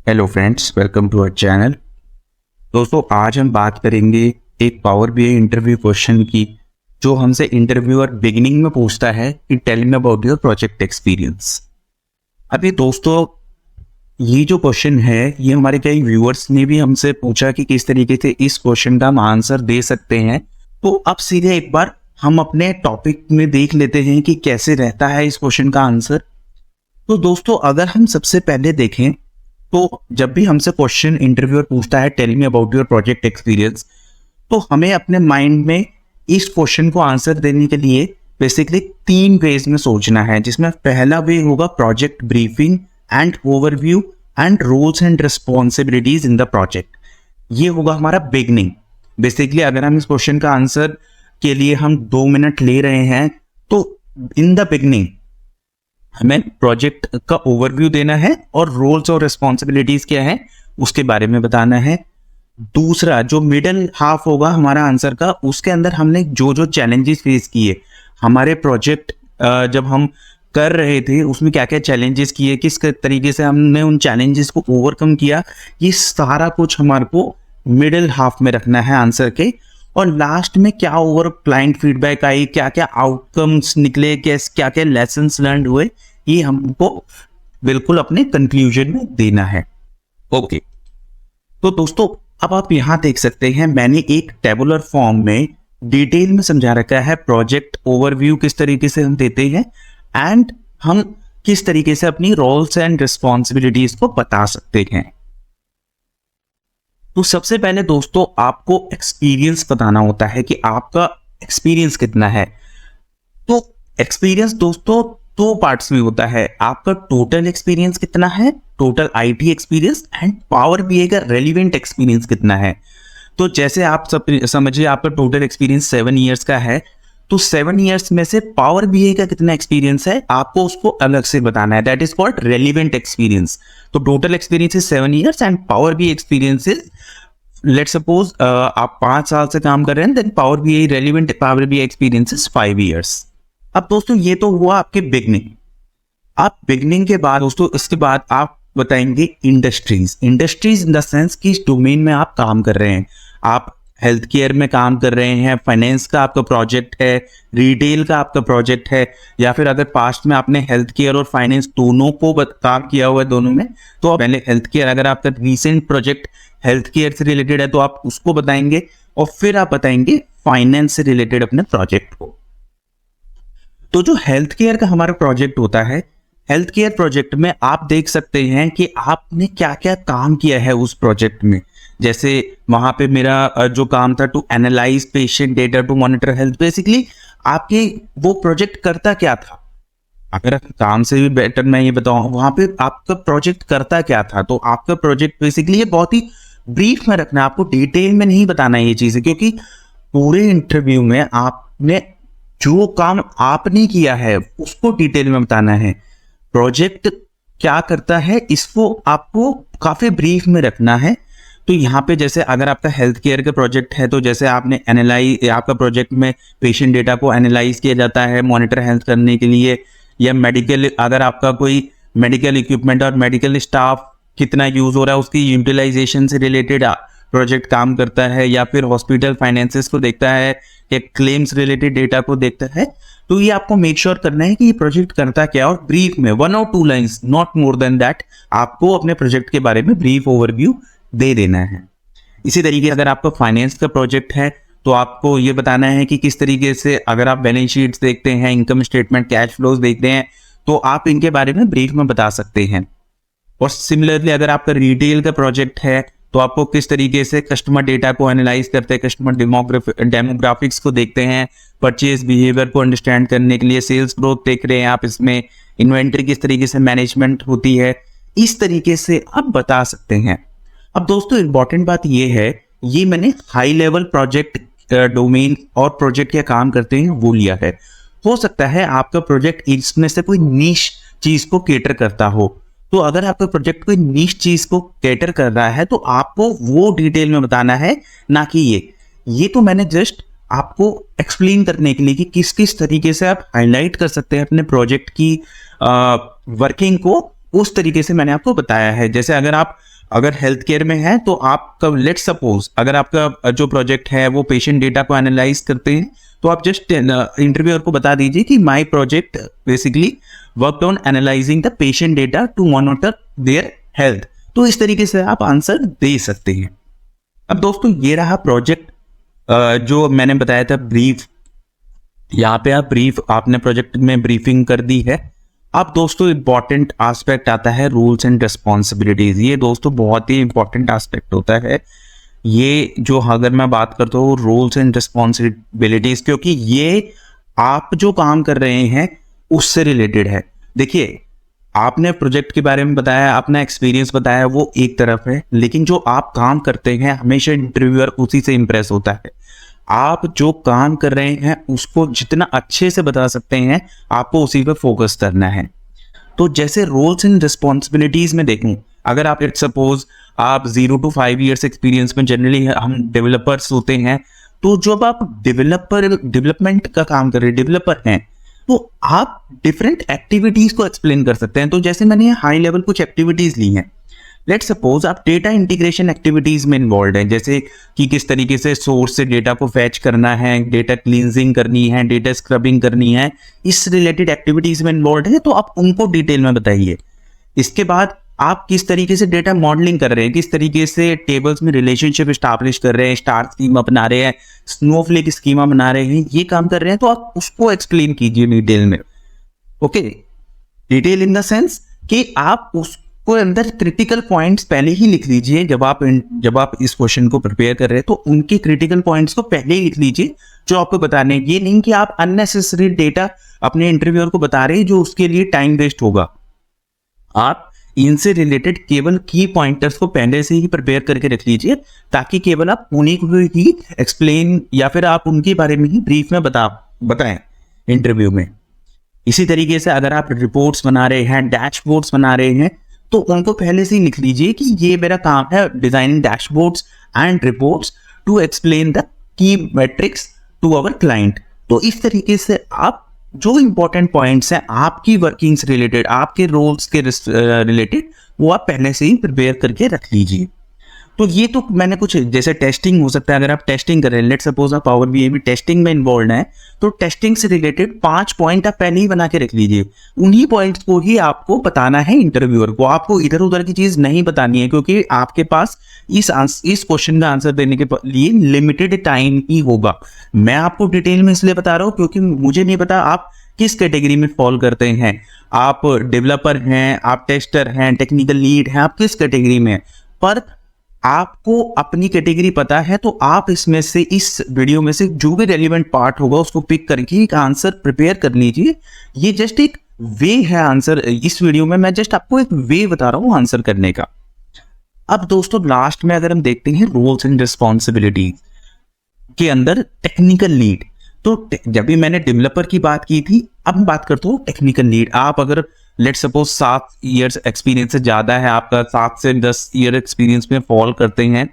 Hello friends, welcome to our channel. दोस्तों, आज हम बात करेंगे एक पावर बीआई इंटरव्यू क्वेश्चन की, जो हमसे इंटरव्यूअर बिगिनिंग में पूछता है कि tell me about your project experience. अभी दोस्तों, ये जो क्वेश्चन है ये हमारे कई व्यूअर्स ने भी हमसे पूछा कि किस तरीके से इस क्वेश्चन का हम आंसर दे सकते हैं। तो अब सीधे एक बार हम अपने टॉपिक में देख लेते हैं कि कैसे रहता है इस क्वेश्चन का आंसर। तो दोस्तों, अगर हम सबसे पहले देखें तो जब भी हमसे क्वेश्चन इंटरव्यूअर पूछता है tell me about your project experience, तो हमें अपने माइंड में इस क्वेश्चन को आंसर देने के लिए बेसिकली 3 वेज में सोचना है, जिसमें पहला वे होगा project briefing and overview and roles and responsibilities in the project. ये होगा हमारा बिगनिंग। बेसिकली अगर हम इस क्वेश्चन का आंसर के लिए हम 2 मिनट ले रहे हैं, तो इन द बिगनिंग हमें प्रोजेक्ट का ओवरव्यू देना है और रोल्स और रिस्पॉन्सिबिलिटीज क्या है उसके बारे में बताना है। दूसरा, जो मिडिल हाफ होगा हमारा आंसर का, उसके अंदर हमने जो जो चैलेंजेस फेस किए, हमारे प्रोजेक्ट जब हम कर रहे थे उसमें क्या क्या चैलेंजेस किए, किस तरीके से हमने उन चैलेंजेस को ओवरकम किया, ये सारा कुछ हमारे को मिडिल हाफ में रखना है आंसर के। और लास्ट में क्या ओवर क्लाइंट फीडबैक आई, क्या क्या आउटकम्स निकले, क्या क्या लेसन्स लर्न हुए, ये हमको बिल्कुल अपने कंक्लूजन में देना है। ओके, तो दोस्तों अब आप यहां देख सकते हैं मैंने एक टेबुलर फॉर्म में डिटेल में समझा रखा है प्रोजेक्ट ओवरव्यू किस तरीके से हम देते हैं एंड हम किस तरीके से अपनी रोल्स एंड रिस्पॉन्सिबिलिटीज को बता सकते हैं। तो सबसे पहले दोस्तों आपको एक्सपीरियंस बताना होता है कि आपका एक्सपीरियंस कितना है। तो एक्सपीरियंस दोस्तों 2 पार्ट्स में होता है, आपका टोटल एक्सपीरियंस कितना है, total IT experience, and power BI का रेलिवेंट एक्सपीरियंस कितना है। तो जैसे आप सब समझिए आपका टोटल एक्सपीरियंस 7 इयर्स का है, तो 7 इयर्स में से पावर बीआई का कितना एक्सपीरियंस है आपको उसको अलग से बताना है, that is called relevant experience. तो total experience is 7 years and power BI experience is, let's suppose आप 5 साल से काम कर रहे हैं, then power BI relevant power BI experience is 5 years. अब दोस्तों ये तो हुआ आपके बिगनिंग। आप बिगनिंग के बाद दोस्तों इसके बाद आप बताएंगे इंडस्ट्रीज इन द सेंस कि इस डोमेन में आप काम कर रहे हैं। आप हेल्थ केयर में काम कर रहे हैं, फाइनेंस का आपका प्रोजेक्ट है, रिटेल का आपका प्रोजेक्ट है, या फिर अगर पास्ट में आपने हेल्थ केयर और फाइनेंस दोनों को काम किया हुआ है दोनों में, तो पहले हेल्थ केयर, अगर आपका रिसेंट प्रोजेक्ट हेल्थ केयर से रिलेटेड है तो आप उसको बताएंगे, और फिर आप बताएंगे फाइनेंस से रिलेटेड अपने प्रोजेक्ट को। तो जो हेल्थ केयर का हमारा प्रोजेक्ट होता है, हेल्थ केयर प्रोजेक्ट में आप देख सकते हैं कि आपने क्या क्या काम किया है उस प्रोजेक्ट में। जैसे वहां पे मेरा जो काम था to analyse patient data to monitor health. Basically आपके वो प्रोजेक्ट करता क्या था, अगर काम से भी बेटर मैं ये बताऊं वहां पे आपका प्रोजेक्ट करता क्या था। तो आपका प्रोजेक्ट बेसिकली ये बहुत ही ब्रीफ में रखना है, आपको डिटेल में नहीं बताना है ये चीजें, क्योंकि पूरे इंटरव्यू में आपने जो काम आपने किया है उसको डिटेल में बताना है। प्रोजेक्ट क्या करता है इसको आपको काफी ब्रीफ में रखना है। तो यहाँ पे जैसे अगर आपका हेल्थ केयर का प्रोजेक्ट है, तो जैसे आपने आपका प्रोजेक्ट में पेशेंट डेटा को एनालाइज किया जाता है मॉनिटर हेल्थ करने के लिए, या मेडिकल, अगर आपका कोई मेडिकल इक्विपमेंट और मेडिकल स्टाफ कितना यूज हो रहा है उसकी यूटिलाइजेशन से रिलेटेड प्रोजेक्ट काम करता है, या फिर हॉस्पिटल फाइनेंसेस को देखता है, या क्लेम्स रिलेटेड डेटा को देखता है। तो ये आपको मेक श्योर करना है कि ये प्रोजेक्ट करता क्या, और ब्रीफ में 1 और 2 lines, not more than that, आपको अपने प्रोजेक्ट के बारे में ब्रीफ ओवरव्यू दे देना है। इसी तरीके से अगर आपका फाइनेंस का प्रोजेक्ट है तो आपको ये बताना है कि किस तरीके से अगर आप बैलेंस शीट्स देखते हैं, इनकम स्टेटमेंट, कैश फ्लोज देखते हैं, तो आप इनके बारे में ब्रीफ में बता सकते हैं। और सिमिलरली अगर आपका रिटेल का प्रोजेक्ट है तो आपको किस तरीके से कस्टमर डेटा को एनालाइज करते हैं, कस्टमर डेमोग्राफिक्स को देखते हैं, परचेज बिहेवियर को अंडरस्टैंड करने के लिए सेल्स ग्रोथ देख रहे हैं आप, इसमें इन्वेंट्री किस तरीके से मैनेजमेंट होती है, इस तरीके से आप बता सकते हैं। अब दोस्तों इंपॉर्टेंट बात ये है, ये मैंने हाई लेवल प्रोजेक्ट डोमेन और प्रोजेक्ट क्या काम करते हैं वो लिया है। हो सकता है आपका प्रोजेक्ट इसमें से कोई नीश चीज को केटर करता हो, तो अगर आपका प्रोजेक्ट कोई नीश चीज को कैटर कर रहा है तो आपको वो डिटेल में बताना है, ना कि ये तो मैंने जस्ट आपको एक्सप्लेन करने के लिए कि किस किस तरीके से आप हाईलाइट कर सकते हैं अपने प्रोजेक्ट की वर्किंग को उस तरीके से मैंने आपको बताया है। जैसे अगर हेल्थ केयर में है तो आपका लेट्स सपोज अगर आपका जो प्रोजेक्ट है वो पेशेंट डेटा को एनालाइज करते हैं, तो आप जस्ट इंटरव्यूअर को बता दीजिए कि my project basically worked on analysing the patient data to monitor their health. तो इस तरीके से आप आंसर दे सकते हैं। अब दोस्तों ये रहा प्रोजेक्ट जो मैंने बताया था ब्रीफ। यहाँ पे आप ब्रीफ आपने प्रोजेक्ट में ब्रीफिंग कर दी है। अब दोस्तों इंपॉर्टेंट एस्पेक्ट आता है रूल्स एंड रिस्पॉन्सिबिलिटीज। ये दोस्तों बहुत ही इंपॉर्टेंट एस्पेक्ट होता है। ये जो अगर मैं बात करता हूँ रूल्स एंड रिस्पॉन्सिबिलिटीज, क्योंकि ये आप जो काम कर रहे हैं उससे रिलेटेड है। देखिए आपने प्रोजेक्ट के बारे में बताया, अपना एक्सपीरियंस बताया, वो एक तरफ है, लेकिन जो आप काम करते हैं हमेशा इंटरव्यूअर उसी से इंप्रेस होता है। आप जो काम कर रहे हैं उसको जितना अच्छे से बता सकते हैं आपको उसी पर फोकस करना है। तो जैसे रोल्स एंड रिस्पॉन्सिबिलिटीज में देखें, अगर आप लेट्स सपोज आप 0 to 5 years एक्सपीरियंस में जनरली हम डेवलपर्स होते हैं, तो जब आप डेवलपमेंट का काम कर रहे हैं, डेवलपर हैं, तो आप डिफरेंट एक्टिविटीज को एक्सप्लेन कर सकते हैं। तो जैसे मैंने हाई लेवल कुछ एक्टिविटीज ली हैं, लेट्स सपोज आप डेटा इंटीग्रेशन एक्टिविटीज में इन्वॉल्व हैं, जैसे कि किस तरीके से सोर्स से डेटा को फैच करना है, डेटा क्लींजिंग करनी है, डेटा स्क्रबिंग करनी है, इस रिलेटेड एक्टिविटीज में इन्वॉल्व है, तो आप उनको डिटेल में बताइए। इसके बाद आप किस तरीके से डेटा मॉडलिंग कर रहे हैं, किस तरीके से टेबल्स में रिलेशनशिप स्टैब्लिश कर रहे हैं, स्टार स्कीमा बना रहे हैं, स्नोफ्लेक स्कीमा बना रहे हैं, ये काम कर रहे हैं, तो आप उसको एक्सप्लेन कीजिए डिटेल में। Okay, detail in the sense कि आप उसको अंदर क्रिटिकल पॉइंट्स पहले ही लिख लीजिए। जब आप इस क्वेश्चन को प्रिपेयर कर रहे हैं तो उनके क्रिटिकल पॉइंट्स को पहले ही लिख लीजिए जो आपको बताने हैं। ये नहीं कि आप अननेसेसरी डेटा अपने इंटरव्यूअर को बता रहे हैं जो उसके लिए टाइम वेस्ट होगा। आप इनसे रिलेटेड केवल की पॉइंटर्स को पहले से ही प्रिपेयर करके रख लीजिए, ताकि केवल आप उन्हीं को ही एक्सप्लेन या फिर आप उनके बारे में ही ब्रीफ में बताएं इंटरव्यू में। इसी तरीके से अगर आप रिपोर्ट्स बना रहे हैं, डैशबोर्ड्स बना रहे हैं, तो उनको पहले से ही लिख लीजिए कि ये मेरा काम है designing dashboards and reports to explain the key metrics to our client. तो इस तरीके से आप जो इंपॉर्टेंट पॉइंट्स हैं आपकी वर्किंग से रिलेटेड, आपके रोल्स के रिलेटेड, वो आप पहले से ही प्रिपेयर करके रख लीजिए। तो ये तो मैंने कुछ जैसे टेस्टिंग हो सकता है, अगर आप टेस्टिंग कर रहे हैं, लेट्स सपोज आप पावर बीआई में टेस्टिंग में इन्वॉल्व हैं, तो टेस्टिंग से रिलेटेड 5 पॉइंट आप पहले ही बना के रख लीजिए। उन्हीं पॉइंट्स को ही आपको बताना है इंटरव्यूअर को, आपको इधर उधर की चीज नहीं बतानी है, क्योंकि आपके पास इस क्वेश्चन का आंसर देने के लिए लिमिटेड टाइम ही होगा। मैं आपको डिटेल में इसलिए बता रहा हूँ क्योंकि मुझे नहीं पता आप किस कैटेगरी में फॉल करते हैं। आप डेवलपर हैं, आप टेस्टर हैं, टेक्निकल लीड हैं, आप किस कैटेगरी में, पर आपको अपनी कैटेगरी पता है, तो आप इसमें से इस वीडियो में से जो भी रेलिवेंट पार्ट होगा उसको पिक करके एक आंसर प्रिपेयर कर लीजिए। ये जस्ट एक वे है आंसर, इस वीडियो में मैं जस्ट आपको एक वे बता रहा हूं आंसर करने का। अब दोस्तों लास्ट में अगर हम देखते हैं रोल्स एंड रिस्पॉन्सिबिलिटी के अंदर टेक्निकल लीड, तो जब भी मैंने डेवलपर की बात की थी, अब मैं बात करता हूँ टेक्निकल लीड। आप अगर लेट्स सपोज 7 years एक्सपीरियंस से ज्यादा है आपका, 7 से 10 year एक्सपीरियंस में फॉल करते हैं,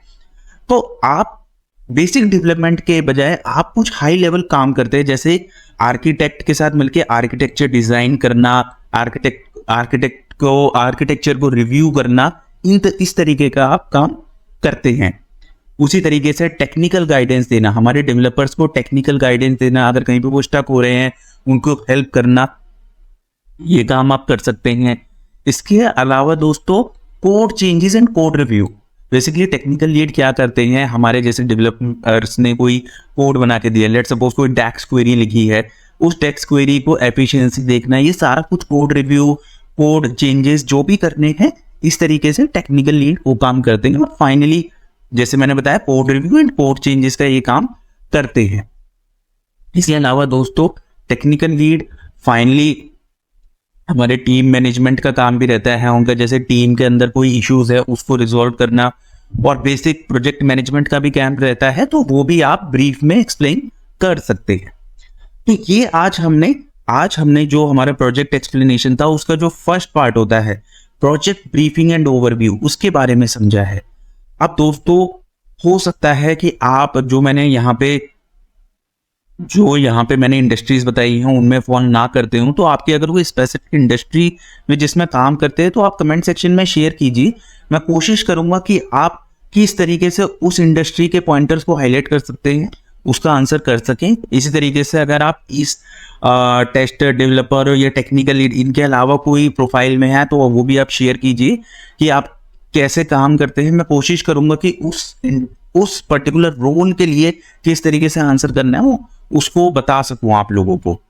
तो आप बेसिक डेवलपमेंट के बजाय आप कुछ हाई लेवल काम करते हैं, जैसे आर्किटेक्ट के साथ मिलकर आर्किटेक्चर डिजाइन करना, आर्किटेक्चर को रिव्यू करना, इस तरीके का आप काम करते हैं। उसी तरीके से टेक्निकल गाइडेंस देना, हमारे डेवलपर्स को टेक्निकल गाइडेंस देना, अगर कहीं पे वो स्टक हो रहे हैं उनको हेल्प करना, ये काम आप कर सकते हैं। इसके अलावा दोस्तों code changes and code review, basically technical lead क्या करते हैं, हमारे जैसे डेवलपर्स ने कोई कोड बना के दिया, लेट्स सपोज कोई डैक्स क्वेरी लिखी है, उस डैक्स क्वेरी को एफिशिएंसी देखना, ये सारा कुछ कोड रिव्यू, कोड चेंजेस जो भी करने हैं, इस तरीके से टेक्निकल लीड वो काम करते हैं। और फाइनली जैसे मैंने बताया code review and code changes का ये काम करते हैं। इसके अलावा दोस्तों टेक्निकल लीड फाइनली हमारे टीम मैनेजमेंट का काम भी रहता है, उनका जैसे टीम के अंदर कोई इश्यूज है उसको रिजॉल्व करना, और बेसिक प्रोजेक्ट मैनेजमेंट का भी काम रहता है, तो वो भी आप ब्रीफ में एक्सप्लेन कर सकते हैं। तो ये आज हमने जो हमारा प्रोजेक्ट एक्सप्लेनेशन था उसका जो फर्स्ट पार्ट होता है प्रोजेक्ट ब्रीफिंग एंड ओवरव्यू, उसके बारे में समझा है। अब दोस्तों हो सकता है कि आप जो मैंने यहाँ पे जो यहाँ पे मैंने इंडस्ट्रीज बताई हैं उनमें फॉल ना करते हूँ, तो आपकी अगर कोई स्पेसिफिक इंडस्ट्री में जिसमें काम करते हैं तो आप कमेंट सेक्शन में शेयर कीजिए। मैं कोशिश करूंगा कि आप किस तरीके से उस इंडस्ट्री के पॉइंटर्स को हाईलाइट कर सकते हैं, उसका आंसर कर सकें। इसी तरीके से अगर आप इस टेस्टर, डेवलपर या टेक्निकल लीड इनके अलावा कोई प्रोफाइल में है तो वो भी आप शेयर कीजिए कि आप कैसे काम करते हैं। मैं कोशिश करूंगा कि उस पर्टिकुलर रोल के लिए किस तरीके से आंसर करना है वो उसको बता सकूं आप लोगों को।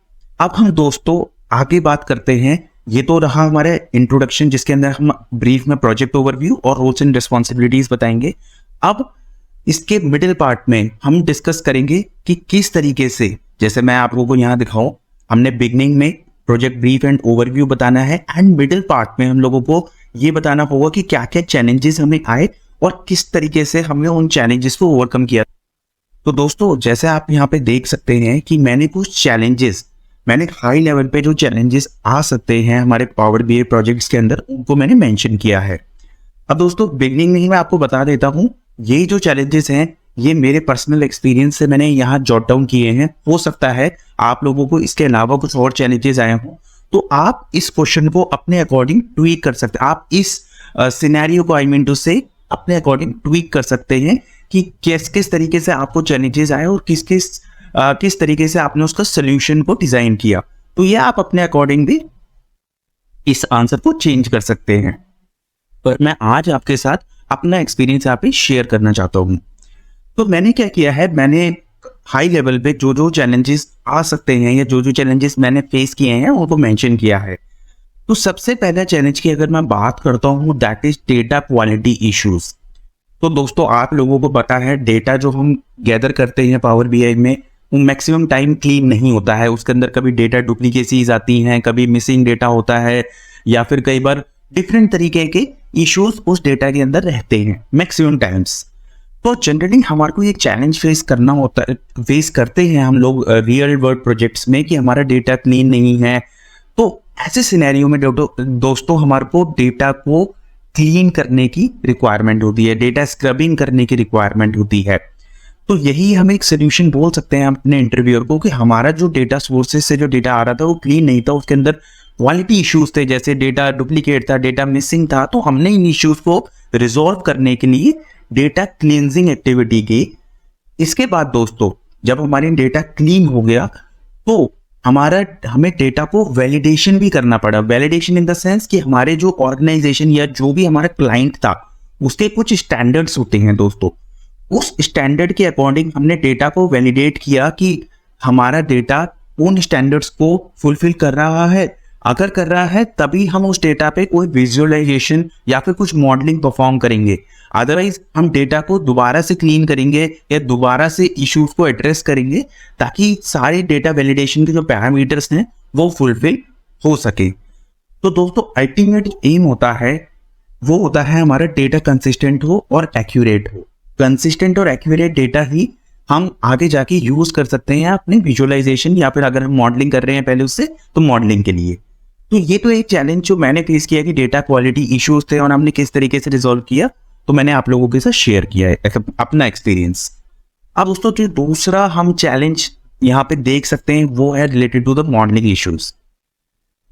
अब हम दोस्तों आगे बात करते हैं। ये तो रहा हमारे इंट्रोडक्शन जिसके अंदर हम ब्रीफ में प्रोजेक्ट ओवरव्यू और रोल्स एंड रिस्पॉन्सिबिलिटीज बताएंगे। अब इसके मिडिल पार्ट में हम डिस्कस करेंगे कि किस तरीके से, जैसे मैं आप लोगों को यहाँ दिखाऊं, हमने बिगनिंग में प्रोजेक्ट ब्रीफ एंड ओवरव्यू बताना है एंड मिडिल पार्ट में हम लोगों को ये बताना होगा कि क्या क्या चैलेंजेस हमें आए और किस तरीके से हमने उन चैलेंजेस को ओवरकम किया। तो दोस्तों जैसे आप यहाँ पे देख सकते हैं कि मैंने हाई लेवल पे जो चैलेंजेस आ सकते हैं हमारे पावर बीआई प्रोजेक्ट्स के अंदर उनको मैंने मेंशन किया है। अब दोस्तों बिगनिंग में ही मैं आपको बता देता हूँ, ये जो चैलेंजेस हैं ये मेरे पर्सनल एक्सपीरियंस से मैंने यहाँ जॉट डाउन किए हैं। हो सकता है आप लोगों को इसके अलावा कुछ और चैलेंजेस आए हों, तो आप इस क्वेश्चन को अपने अकॉर्डिंग ट्वीक कर सकते हैं। आप इस सिनेरियो को से अपने अकॉर्डिंग ट्वीक कर सकते हैं कि किस तरीके से आपको चैलेंजेस आए और किस तरीके से आपने उसका सोल्यूशन को डिजाइन किया। तो ये आप अपने अकॉर्डिंग भी इस आंसर को चेंज कर सकते हैं। पर मैं आज आपके साथ अपना एक्सपीरियंस यहाँ पे शेयर करना चाहता हूँ। तो मैंने क्या किया है, मैंने हाई लेवल पे जो जो चैलेंजेस आ सकते हैं या जो जो चैलेंजेस मैंने फेस किए हैं उनको मेंशन किया है। तो सबसे पहला चैलेंज की अगर मैं बात करता हूँ that is data quality issues. तो दोस्तों आप लोगों को पता है डेटा जो हम गैदर करते हैं पावर बीआई में वो मैक्सिमम टाइम क्लीन नहीं होता है। उसके अंदर कभी डेटा डुप्लीकेसीज आती हैं, कभी मिसिंग डेटा होता है या फिर कई बार डिफरेंट तरीके के इश्यूज उस डेटा के अंदर रहते हैं मैक्सिमम टाइम्स। तो जनरली हमारे को ये चैलेंज फेस करते हैं हम लोग रियल वर्ल्ड प्रोजेक्ट्स में कि हमारा डेटा क्लीन नहीं है। तो ऐसे सिनेरियो में दोस्तों हमारे को डेटा को क्लीन करने की रिक्वायरमेंट होती है, डेटा स्क्रबिंग करने की रिक्वायरमेंट होती है। तो यही हम एक सोल्यूशन बोल सकते हैं अपने इंटरव्यूअर को कि हमारा जो डेटा सोर्सेज से जो डेटा आ रहा था वो क्लीन नहीं था, उसके अंदर क्वालिटी इश्यूज थे, जैसे डेटा डुप्लीकेट था, डेटा मिसिंग था। तो हमने इन इश्यूज को रिजॉल्व करने के लिए डेटा क्लींजिंग एक्टिविटी की। इसके बाद दोस्तों जब हमारी डेटा क्लीन हो गया तो हमें डेटा को वैलिडेशन भी करना पड़ा। वैलिडेशन इन द सेंस कि हमारे जो ऑर्गेनाइजेशन या जो भी हमारा क्लाइंट था उसके कुछ स्टैंडर्ड्स होते हैं दोस्तों, उस स्टैंडर्ड के अकॉर्डिंग हमने डेटा को वैलिडेट किया कि हमारा डेटा उन स्टैंडर्ड्स को फुलफिल कर रहा है। अगर कर रहा है तभी हम उस डेटा पे कोई विजुअलाइजेशन या फिर कुछ मॉडलिंग परफॉर्म करेंगे। अदरवाइज हम डेटा को दोबारा से क्लीन करेंगे या दोबारा से इश्यूज को एड्रेस करेंगे ताकि सारे डेटा वैलिडेशन के जो पैरामीटर्स हैं वो फुलफिल हो सके। तो दोस्तों अल्टीमेट एम होता है हमारा डेटा कंसिस्टेंट हो और एक्यूरेट हो। कंसिस्टेंट और एक्यूरेट डेटा ही हम आगे जाके यूज कर सकते हैं अपने विजुअलाइजेशन या फिर अगर हम मॉडलिंग कर रहे हैं पहले उससे तो मॉडलिंग के लिए। तो ये तो एक चैलेंज जो मैंने फेस किया कि डेटा क्वालिटी इश्यूज थे और हमने किस तरीके से रिजॉल्व किया, तो मैंने आप लोगों के साथ शेयर किया है अपना एक्सपीरियंस। अब दोस्तों जो दूसरा हम चैलेंज यहाँ पे देख सकते हैं वो है related to the modelling issues.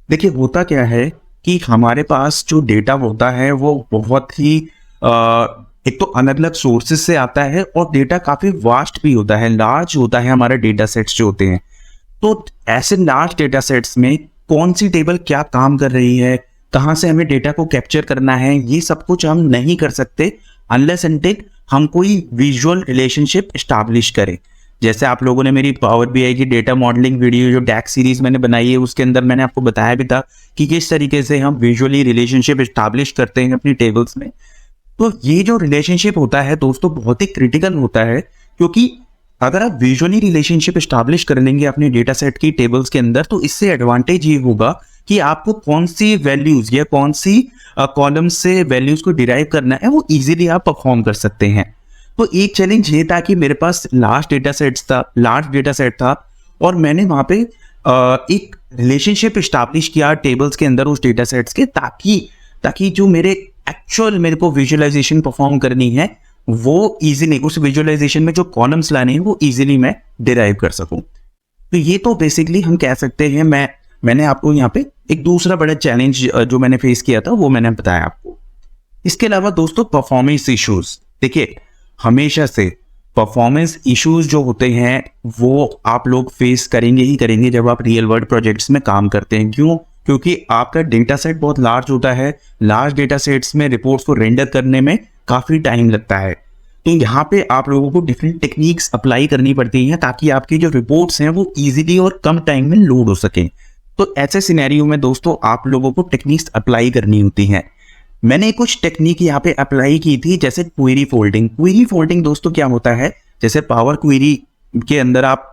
देखिए होता क्या है कि हमारे पास जो डेटा होता है वो बहुत ही एक तो अलग अलग सोर्सेज से आता है और डेटा काफी वास्ट भी होता है, लार्ज होता है हमारे डेटा सेट्स जो होते हैं। तो ऐसे लार्ज डेटा सेट्स में कौन सी टेबल क्या काम कर रही है, कहाँ से हमें डेटा को कैप्चर करना है, ये सब कुछ हम नहीं कर सकते अनलेस अनटिल हम कोई विजुअल रिलेशनशिप एस्टैब्लिश करें। जैसे आप लोगों ने मेरी पावर बीआई की डेटा मॉडलिंग वीडियो जो डैक्स सीरीज मैंने बनाई है उसके अंदर मैंने आपको बताया भी था कि किस तरीके से हम विजुअली रिलेशनशिप एस्टैब्लिश करते हैं अपनी टेबल्स में। तो ये जो रिलेशनशिप होता है दोस्तों बहुत ही क्रिटिकल होता है, क्योंकि अगर आप विजुअली रिलेशनशिप एस्टैब्लिश कर लेंगे अपने डेटा सेट की टेबल्स के अंदर तो इससे एडवांटेज ये होगा कि आपको कौन सी वैल्यूज या कौन सी कॉलम से वैल्यूज को डिराइव करना है वो इजीली आप परफॉर्म कर सकते हैं। तो एक चैलेंज ये था कि मेरे पास लार्ज डेटा सेट था और मैंने वहां पे एक रिलेशनशिप एस्टैब्लिश किया टेबल्स के अंदर उस डेटा सेट्स के, ताकि जो मेरे को विजुअलाइजेशन परफॉर्म करनी है वो इजीली उस विजुअलाइजेशन में जो कॉलम्स लाने हैं वो इजीली मैं डिराइव कर सकूं। तो ये तो बेसिकली हम कह सकते हैं, मैंने आपको यहाँ पे एक दूसरा बड़ा चैलेंज जो मैंने फेस किया था वो मैंने बताया आपको। इसके अलावा दोस्तों परफॉर्मेंस इश्यूज, देखिए हमेशा से परफॉर्मेंस इश्यूज जो होते हैं वो आप लोग फेस करेंगे ही करेंगे जब आप रियल वर्ल्ड प्रोजेक्ट्स में काम करते हैं। क्यों? क्योंकि आपका डेटा सेट बहुत लार्ज होता है। लार्ज डेटा सेट्स में रिपोर्ट्स को रेंडर करने में काफी टाइम लगता है। तो यहाँ पे आप लोगों को डिफरेंट टेक्निक्स अप्लाई करनी पड़ती हैं ताकि आपकी जो रिपोर्ट्स हैं वो इजीली और कम टाइम में लोड हो सकें। तो ऐसे सिनेरियो में दोस्तों आप लोगों को टेक्निक्स अप्लाई करनी होती हैं। मैंने कुछ टेक्निक यहाँ पे अप्लाई की थी, जैसे क्वेरी फोल्डिंग। क्वेरी फोल्डिंग दोस्तों क्या होता है, जैसे पावर क्वेरी के अंदर आप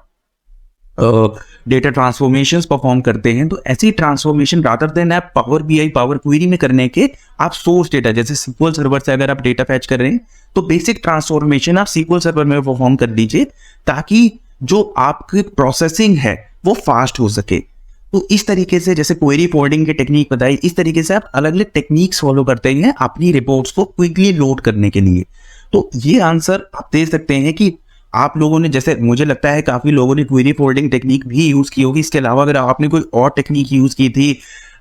डेटा ट्रांसफॉर्मेशंस परफॉर्म करते हैं, तो ऐसी ट्रांसफॉर्मेशन रादर देन आप पावर बीआई पावर क्वेरी में करने के आप सोर्स डेटा जैसे SQL सर्वर से अगर आप डेटा फैच कर रहे हैं तो बेसिक ट्रांसफॉर्मेशन आप SQL सर्वर में परफॉर्म कर दीजिए ताकि जो आपकी प्रोसेसिंग है वो फास्ट हो सके। तो इस तरीके से जैसे क्वेरी फोल्डिंग की टेक्निक बताई, इस तरीके से आप अलग अलग टेक्निक्स फॉलो करते हैं अपनी रिपोर्ट्स को क्विकली लोड करने के लिए। तो ये आंसर आप दे सकते हैं कि आप लोगों ने, जैसे मुझे लगता है काफी लोगों ने क्वेरी फोल्डिंग टेक्निक भी यूज की होगी। इसके अलावा अगर आपने कोई और टेक्निक यूज की थी,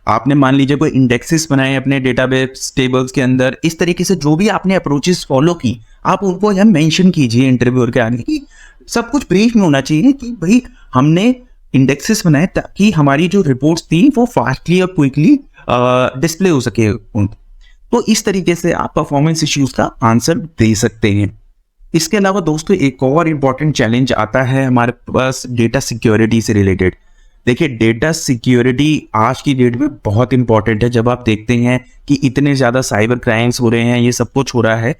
आपने मान लीजिए कोई इंडेक्सेस बनाए अपने डेटाबेस टेबल्स के अंदर, इस तरीके से जो भी आपने अप्रोचेस फॉलो की आप उनको यहाँ मेंशन कीजिए इंटरव्यूअर के आगे कि सब कुछ ब्रीफ में होना चाहिए कि भाई हमने इंडेक्सेस बनाए ताकि हमारी जो रिपोर्ट्स थी वो फास्टली और क्विकली डिस्प्ले हो सके। तो इस तरीके से आप परफॉर्मेंस इश्यूज का आंसर दे सकते हैं। इसके अलावा दोस्तों एक और इम्पॉर्टेंट चैलेंज आता है हमारे पास डेटा सिक्योरिटी से रिलेटेड। देखिए डेटा सिक्योरिटी आज की डेट में बहुत इंपॉर्टेंट है। जब आप देखते हैं कि इतने ज्यादा साइबर क्राइम्स हो रहे हैं, ये सब कुछ हो रहा है,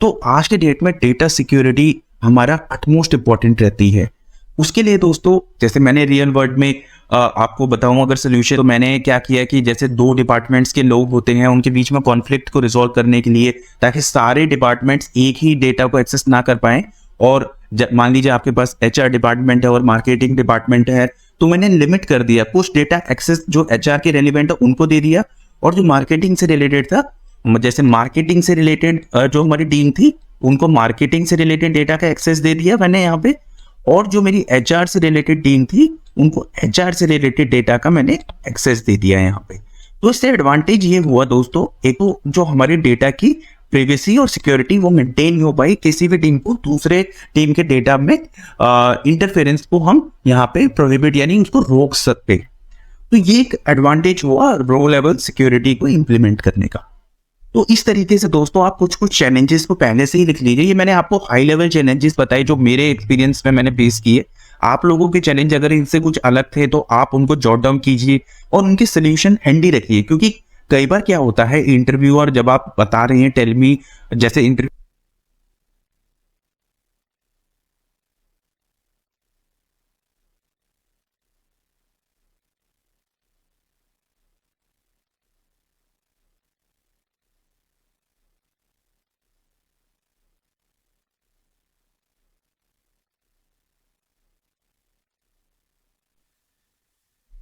तो आज के डेट में डेटा सिक्योरिटी हमारा अटमोस्ट इंपॉर्टेंट रहती है। उसके लिए दोस्तों जैसे मैंने रियल वर्ल्ड में आपको बताऊं अगर सोल्यूशन, तो मैंने क्या किया कि जैसे दो डिपार्टमेंट्स के लोग होते हैं उनके बीच में कॉन्फ्लिक्ट को रिजॉल्व करने के लिए, ताकि सारे डिपार्टमेंट्स एक ही डेटा को एक्सेस ना कर पाएं, और मान लीजिए आपके पास HR डिपार्टमेंट है और मार्केटिंग डिपार्टमेंट है, तो मैंने लिमिट कर दिया, कुछ डेटा एक्सेस जो HR के रेलिवेंट है उनको दे दिया, और जो मार्केटिंग से रिलेटेड था, जैसे मार्केटिंग से रिलेटेड जो हमारी टीम थी उनको मार्केटिंग से रिलेटेड डेटा का एक्सेस दे दिया मैंने यहाँ पे, और जो मेरी HR से रिलेटेड टीम थी उनको HR से रिलेटेड डेटा का मैंने एक्सेस दे दिया यहाँ पे। तो इससे एडवांटेज ये हुआ दोस्तों, एक तो जो हमारे डेटा की प्राइवेसी और सिक्योरिटी वो मेंटेन हो पाई, किसी भी टीम को दूसरे टीम के डेटा में इंटरफेरेंस को हम यहाँ पे प्रोहिबिट यानी उसको रोक सकते। तो ये एक एडवांटेज हुआ रो लेवल सिक्योरिटी को इंप्लीमेंट करने का। तो इस तरीके से दोस्तों आप कुछ कुछ चैलेंजेस को पहले से ही लिख लीजिए। ये मैंने आपको हाई लेवल चैलेंजेस बताए जो मेरे एक्सपीरियंस में मैंने फेस किए। आप लोगों के चैलेंज अगर इनसे कुछ अलग थे तो आप उनको जॉट डाउन कीजिए और उनकी सोल्यूशन हैंडी रखिए, क्योंकि कई बार क्या होता है इंटरव्यूअर जब आप बता रहे हैं टेल मी, जैसे इंटरव्यू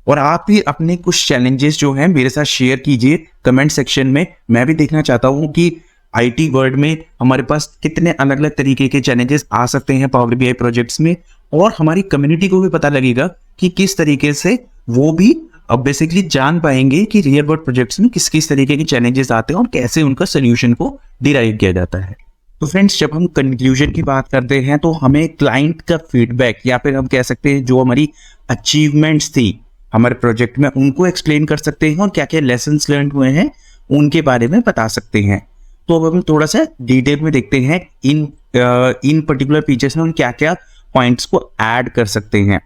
और आप भी अपने कुछ चैलेंजेस जो हैं मेरे साथ शेयर कीजिए कमेंट सेक्शन में। मैं भी देखना चाहता हूं कि आईटी वर्ल्ड में हमारे पास कितने अलग अलग तरीके के चैलेंजेस आ सकते हैं पावर बीआई प्रोजेक्ट्स में, और हमारी कम्युनिटी को भी पता लगेगा कि किस तरीके से वो भी अब बेसिकली जान पाएंगे कि रियल वर्ल्ड प्रोजेक्ट्स में किस किस तरीके के चैलेंजेस आते हैं और कैसे उनका सोल्यूशन को डिराइव किया जाता है। तो फ्रेंड्स जब हम कंक्लूजन की बात करते हैं तो हमें क्लाइंट का फीडबैक या फिर हम कह सकते हैं जो हमारी अचीवमेंट्स थी हमारे प्रोजेक्ट में उनको एक्सप्लेन कर सकते हैं और क्या क्या लेसन्स लर्न हुए हैं उनके बारे में बता सकते हैं। तो अब हम थोड़ा सा डिटेल में देखते हैं इन पर्टिकुलर फीचर्स में हम क्या क्या पॉइंट्स को ऐड कर सकते हैं।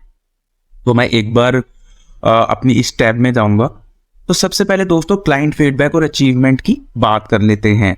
तो मैं एक बार अपनी इस टैब में जाऊंगा। तो सबसे पहले दोस्तों क्लाइंट फीडबैक और अचीवमेंट की बात कर लेते हैं।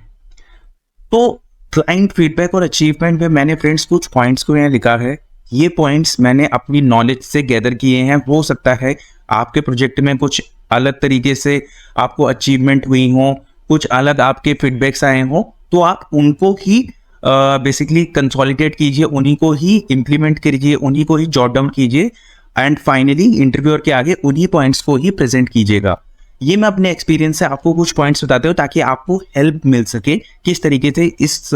तो क्लाइंट फीडबैक और अचीवमेंट में मैंने फ्रेंड्स कुछ पॉइंट्स को यहाँ लिखा है। ये पॉइंट्स मैंने अपनी नॉलेज से गैदर किए हैं। हो सकता है आपके प्रोजेक्ट में कुछ अलग तरीके से आपको अचीवमेंट हुई हो, कुछ अलग आपके फीडबैक्स आए हो, तो आप उनको ही बेसिकली कंसोलिडेट कीजिए, उन्हीं को ही इम्प्लीमेंट कीजिए, उन्हीं को ही जॉट डाउन कीजिए एंड फाइनली इंटरव्यूअर के आगे उन्हीं पॉइंट्स को ही प्रेजेंट कीजिएगा। ये मैं अपने एक्सपीरियंस से आपको कुछ पॉइंट्स बताते हूँ ताकि आपको हेल्प मिल सके किस तरीके से इस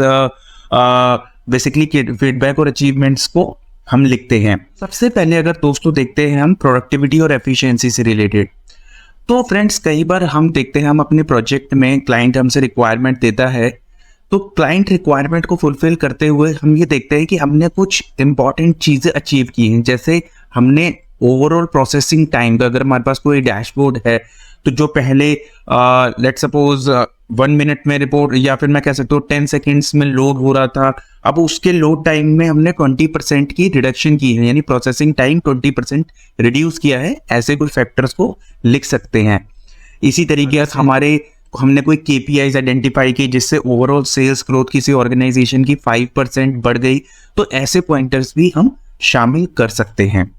बेसिकली फीडबैक और अचीवमेंट्स को हम लिखते हैं। सबसे पहले अगर दोस्तों देखते हैं हम प्रोडक्टिविटी और एफिशिएंसी से रिलेटेड, तो फ्रेंड्स कई बार हम देखते हैं हम अपने प्रोजेक्ट में क्लाइंट हमसे रिक्वायरमेंट देता है, तो क्लाइंट रिक्वायरमेंट को फुलफिल करते हुए हम ये देखते हैं कि हमने कुछ इंपॉर्टेंट चीज़ें अचीव की हैं। जैसे हमने ओवरऑल प्रोसेसिंग टाइम का, अगर हमारे पास कोई डैशबोर्ड है तो जो पहले लेट सपोज 1 मिनट में रिपोर्ट, या फिर मैं कह सकता हूँ 10 सेकेंड्स में लोड हो रहा था, अब उसके लोड टाइम में हमने 20% की रिडक्शन की है, यानी प्रोसेसिंग टाइम 20% रिड्यूस किया है। ऐसे कुछ फैक्टर्स को लिख सकते हैं। इसी तरीके से हमने कोई KPIs आइडेंटिफाई की जिससे ओवरऑल सेल्स ग्रोथ किसी ऑर्गेनाइजेशन की 5% बढ़ गई, तो ऐसे पॉइंटर्स भी हम शामिल कर सकते हैं।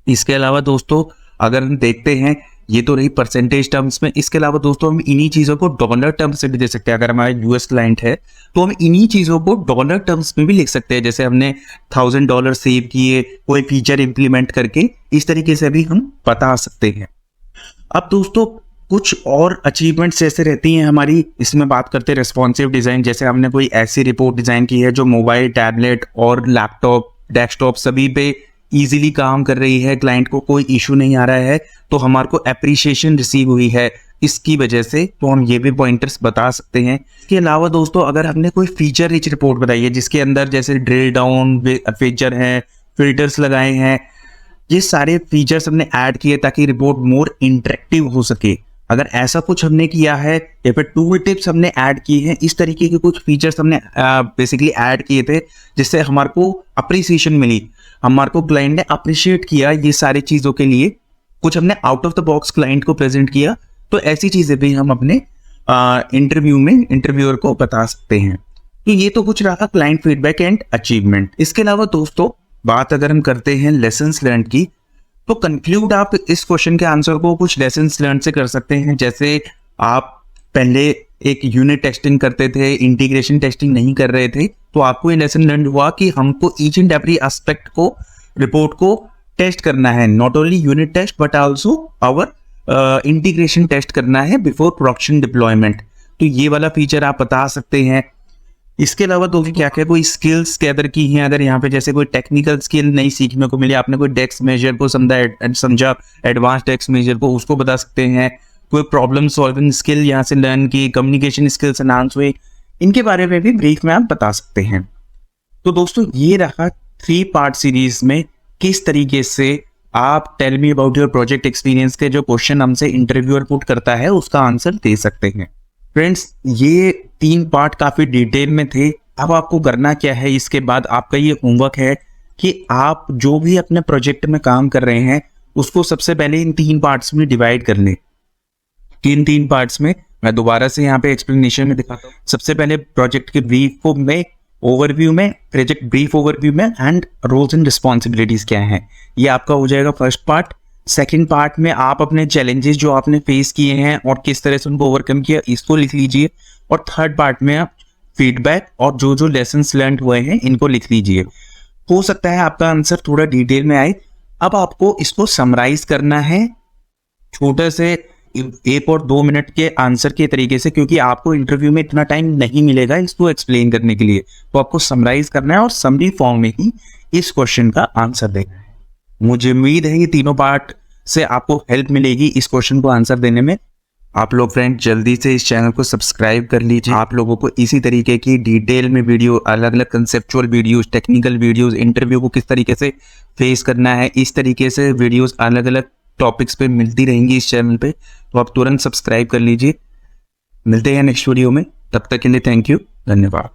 इसके अलावा दोस्तों अगर हम देखते हैं, ये तो रही परसेंटेज टर्म्स में, इसके अलावा दोस्तों हम इन्हीं चीज़ों को डॉलर टर्म्स से भी दे सकते हैं। अगर हमारा US क्लाइंट है तो हम इन्हीं चीज़ों को डॉलर टर्म्स में भी लिख सकते हैं। जैसे हमने $1000 सेव किए कोई फीचर इंप्लीमेंट करके, इस तरीके से भी हम बता सकते हैं। अब दोस्तों कुछ और अचीवमेंट्स जैसे रहती हैं हमारी, इसमें बात करते हैं रेस्पॉन्सिव डिज़ाइन। जैसे हमने कोई ऐसी रिपोर्ट डिज़ाइन की है जो मोबाइल, टैबलेट और लैपटॉप, डेस्कटॉप सभी पे इजीली काम कर रही है, क्लाइंट को कोई इशू नहीं आ रहा है, तो हमारे को एप्रिशिएशन रिसीव हुई है इसकी वजह से, तो हम ये भी पॉइंटर्स बता सकते हैं। इसके अलावा दोस्तों अगर हमने कोई फीचर रिच रिपोर्ट बताई है जिसके अंदर जैसे ड्रिल डाउन फीचर हैं, फिल्टर्स लगाए हैं, ये सारे फीचर्स हमने ऐड किए ताकि रिपोर्ट मोर इंटरेक्टिव हो सके, अगर ऐसा कुछ हमने किया है, या फिर टूल टिप्स हमने ऐड की हैं, इस तरीके के कुछ फीचर्स हमने बेसिकली ऐड किए थे जिससे हमारे को अप्रिसिएशन मिली, हमारे को क्लाइंट ने अप्रिशिएट किया। ये सारी चीज़ों के लिए कुछ हमने out of the box client को प्रेजेंट किया, तो ऐसी चीज़ें भी हम अपने इंटरव्यू में इंटरव्यूअर को बता सकते हैं। तो ये तो कुछ रहा क्लाइंट फीडबैक एंड अचीवमेंट। इसके अलावा दोस्तों बात अगर हम करते हैं लेसन्स लर्न की, तो कंक्लूड आप इस क्वेश्चन के आंसर को कुछ लेसन्स लर्न से कर सकते हैं। जैसे आप पहले एक यूनिट टेस्टिंग करते थे, इंटीग्रेशन टेस्टिंग नहीं कर रहे थे, तो आपको ये लेसन लर्न हुआ कि हमको ईच एंड एवरी एस्पेक्ट को, रिपोर्ट को टेस्ट करना है, not only unit test but also our integration test करना है बिफोर प्रोडक्शन डिप्लॉयमेंट। तो ये वाला फीचर आप बता सकते हैं। इसके अलावा दोस्तों क्या क्या कोई स्किल्स गैदर की हैं, अगर यहाँ पे जैसे कोई टेक्निकल स्किल नहीं सीखने को मिली, आपने कोई डेस्क मेजर को समझा एडवांस डेस्क मेजर को, उसको बता सकते हैं। कोई प्रॉब्लम सॉल्विंग स्किल यहाँ से लर्न की, कम्युनिकेशन स्किल्स एनहांस हुए, इनके बारे में भी ब्रीफ में आप बता सकते हैं। तो दोस्तों ये रहा 3 पार्ट सीरीज में किस तरीके से आप tell me about your project experience के जो क्वेश्चन हमसे इंटरव्यूअर पुट करता है उसका आंसर दे सकते हैं। फ्रेंड्स ये 3 पार्ट काफी डिटेल में थे। अब आपको करना क्या है, इसके बाद आपका ये होमवर्क है कि आप जो भी अपने प्रोजेक्ट में काम कर रहे हैं उसको सबसे पहले इन 3 पार्ट्स में डिवाइड कर लें। 3 पार्ट्स में मैं दोबारा से यहाँ पे एक्सप्लेनेशन में दिखाता हूँ। सबसे पहले प्रोजेक्ट के ब्रीफ में, ओवरव्यू में, प्रोजेक्ट ब्रीफ ओवरव्यू में एंड रोल्स एंड रिस्पॉन्सिबिलिटीज क्या हैं, ये आपका हो जाएगा फर्स्ट पार्ट। सेकंड पार्ट में आप अपने चैलेंजेस जो आपने फेस किए हैं और किस तरह से उनको ओवरकम किया, इसको लिख लीजिए। और थर्ड पार्ट में आप फीडबैक और जो जो लेसन्स लर्न हुए हैं इनको लिख लीजिए। हो सकता है आपका आंसर थोड़ा डिटेल में आए। अब आपको इसको समराइज करना है छोटे से 1 और 2 मिनट के आंसर के तरीके से, क्योंकि आपको इंटरव्यू में इतना टाइम नहीं मिलेगा इसको एक्सप्लेन करने के लिए, तो आपको समराइज करना है और समरी फॉर्म में ही इस क्वेश्चन का आंसर देना है। मुझे उम्मीद है कि तीनों पार्ट से आपको हेल्प मिलेगी इस क्वेश्चन को आंसर देने में। आप लोग फ्रेंड जल्दी से इस चैनल को सब्सक्राइब कर लीजिए। आप लोगों को इसी तरीके की डिटेल में वीडियो, अलग अलग conceptual videos, technical videos, interview को किस तरीके से फेस करना है, इस तरीके से वीडियोस अलग अलग टॉपिक्स पे मिलती रहेंगी इस चैनल पे, तो आप तुरंत सब्सक्राइब कर लीजिए। मिलते हैं नेक्स्ट वीडियो में, तब तक के लिए थैंक यू, धन्यवाद।